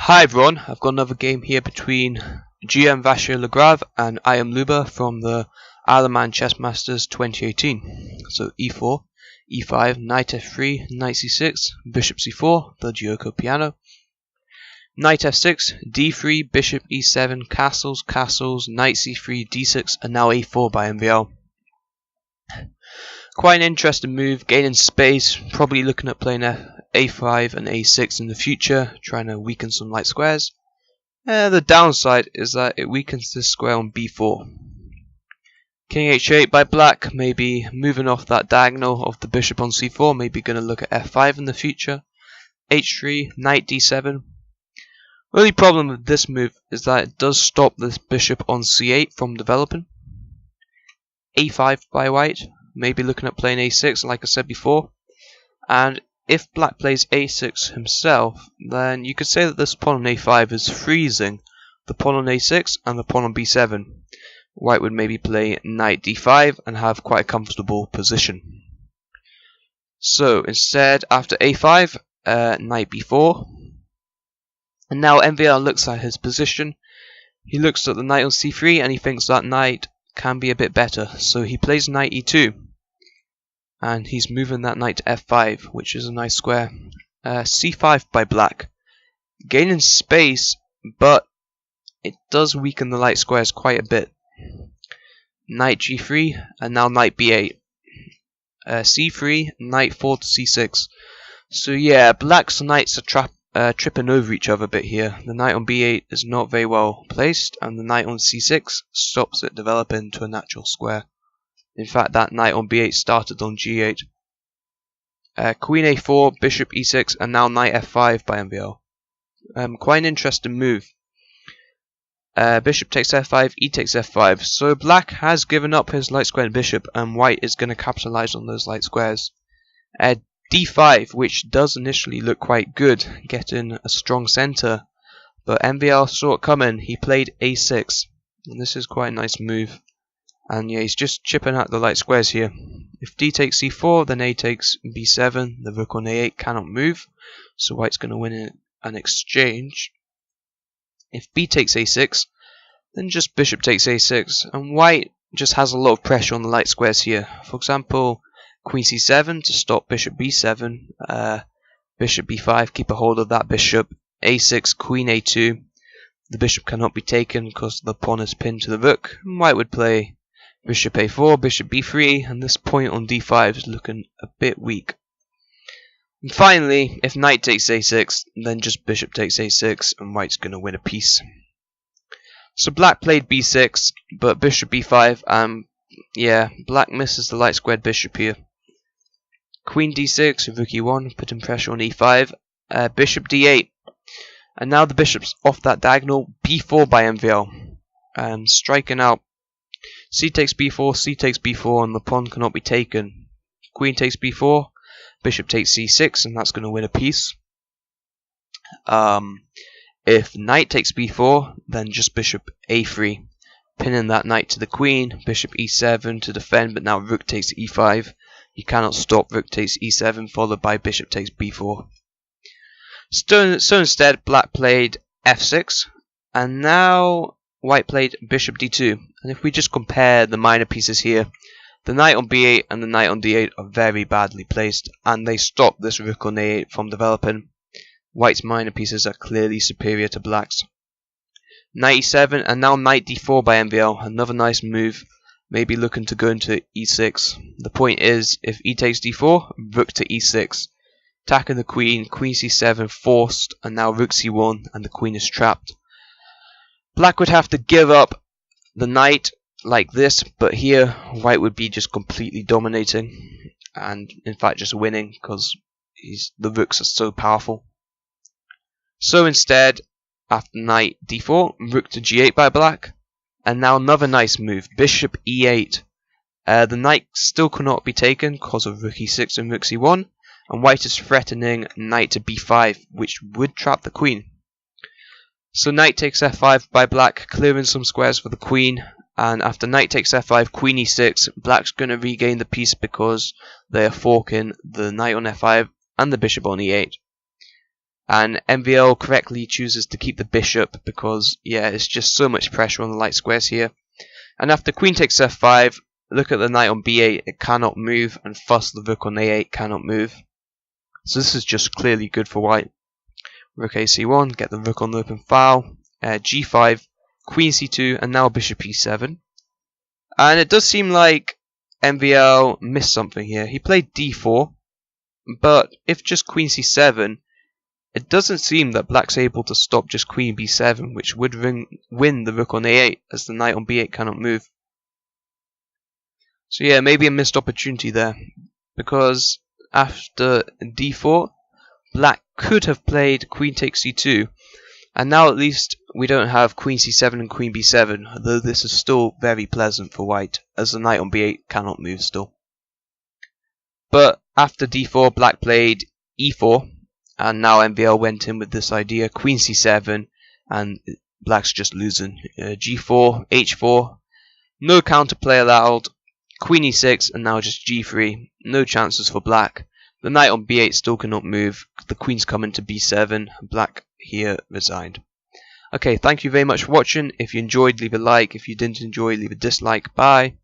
Hi everyone, I've got another game here between Maxime Vachier-Lagrave and I am Lubbe from the Isle of Man Chess Masters 2018. So e4, e5, knight f3, knight c6, bishop c4, the Giuoco piano, knight f6, d3, bishop e7, castles, castles, knight c3, d6, and now a4 by MVL. Quite an interesting move, gaining space, probably looking at playing a5 and a6 in the future, trying to weaken some light squares. The downside is that it weakens this square on b4. King h8 by black, maybe moving off that diagonal of the bishop on c4, maybe going to look at f5 in the future. h3, knight d7. Only problem with this move is that it does stop this bishop on c8 from developing. a5 by white, maybe looking at playing a6 like I said before. And if black plays a6 himself, then you could say that this pawn on a5 is freezing the pawn on a6 and the pawn on b7. White would maybe play knight d5 and have quite a comfortable position. So instead, after a5, knight b4. And now MVL looks at his position. He looks at the knight on c3 and he thinks that knight can be a bit better. So he plays knight e2. And he's moving that knight to f5, which is a nice square. c5 by black, gaining space, but it does weaken the light squares quite a bit. Knight g3, and now knight b8. c3, knight 4 to c6. So yeah, black's knights are tripping over each other a bit here. The knight on b8 is not very well placed, and the knight on c6 stops it developing to a natural square. In fact, that knight on b8 started on g8. Queen a4, bishop e6, and now knight f5 by MVL. Quite an interesting move. Bishop takes f5, e takes f5. So black has given up his light squared bishop, and white is going to capitalize on those light squares. d5, which does initially look quite good, getting a strong center. But MVL saw it coming. He played a6, and this is quite a nice move. And yeah, he's just chipping out the light squares here. If d takes c4, then a takes b7. The rook on a8 cannot move, so white's going to win an exchange. If b takes a6, then just bishop takes a6, and white just has a lot of pressure on the light squares here. For example, queen c7 to stop bishop b7, bishop b5, keep a hold of that bishop, a6, queen a2. The bishop cannot be taken because the pawn is pinned to the rook. And white would play bishop a4, bishop b3, and this point on d5 is looking a bit weak. And finally, if knight takes a6, then just bishop takes a6, and white's going to win a piece. So black played b6, but bishop b5, yeah, black misses the light squared bishop here. Queen d6, rook e1, putting pressure on e5, bishop d8, and now the bishop's off that diagonal, b4 by MVL, striking out. C takes b4, c takes b4, and the pawn cannot be taken. Queen takes b4, bishop takes c6, and that's going to win a piece. If knight takes b4, then just bishop a3, pinning that knight to the queen, bishop e7 to defend, but now rook takes e5. You cannot stop rook takes e7, followed by bishop takes b4. So instead, black played f6, and now white played bishop d2. And if we just compare the minor pieces here, the knight on b8 and the knight on d8 are very badly placed, and they stop this rook on a8 from developing. White's minor pieces are clearly superior to black's. Knight e7, and now knight d4 by MVL, another nice move, maybe looking to go into e6. The point is, if e takes d4, rook to e6. Attacking the queen, queen c7 forced, and now rook c1, and the queen is trapped. Black would have to give up the knight like this, but here white would be just completely dominating, and in fact just winning because the rooks are so powerful. So instead, after knight d4, rook to g8 by black, and now another nice move, bishop e8. The knight still cannot be taken because of rook e6 and rook c1, and white is threatening knight to b5, which would trap the queen. So knight takes f5 by black, clearing some squares for the queen, and after knight takes f5, queen e6, black's going to regain the piece because they are forking the knight on f5 and the bishop on e8. And MVL correctly chooses to keep the bishop because, yeah, it's just so much pressure on the light squares here. And after queen takes f5, look at the knight on b8, it cannot move, and thus the rook on a8 cannot move. So this is just clearly good for white. Rook ac1, get the rook on the open file, g5, queen c2, and now bishop e7. And it does seem like MVL missed something here. He played d4, but if just queen c7, it doesn't seem that black's able to stop just queen b7, which would win the rook on a8, as the knight on b8 cannot move. So yeah, maybe a missed opportunity there, because after d4, black could have played queen takes c2, and now at least we don't have queen c7 and queen b7, though this is still very pleasant for white, as the knight on b8 cannot move still. But after d4, black played e4, and now MVL went in with this idea, queen c7, and black's just losing. g4, h4, no counterplay allowed, queen e6, and now just g3, no chances for black. The knight on b8 still cannot move, the queen's coming to b7, black here resigned. Okay, thank you very much for watching. If you enjoyed, leave a like. If you didn't enjoy, leave a dislike. Bye.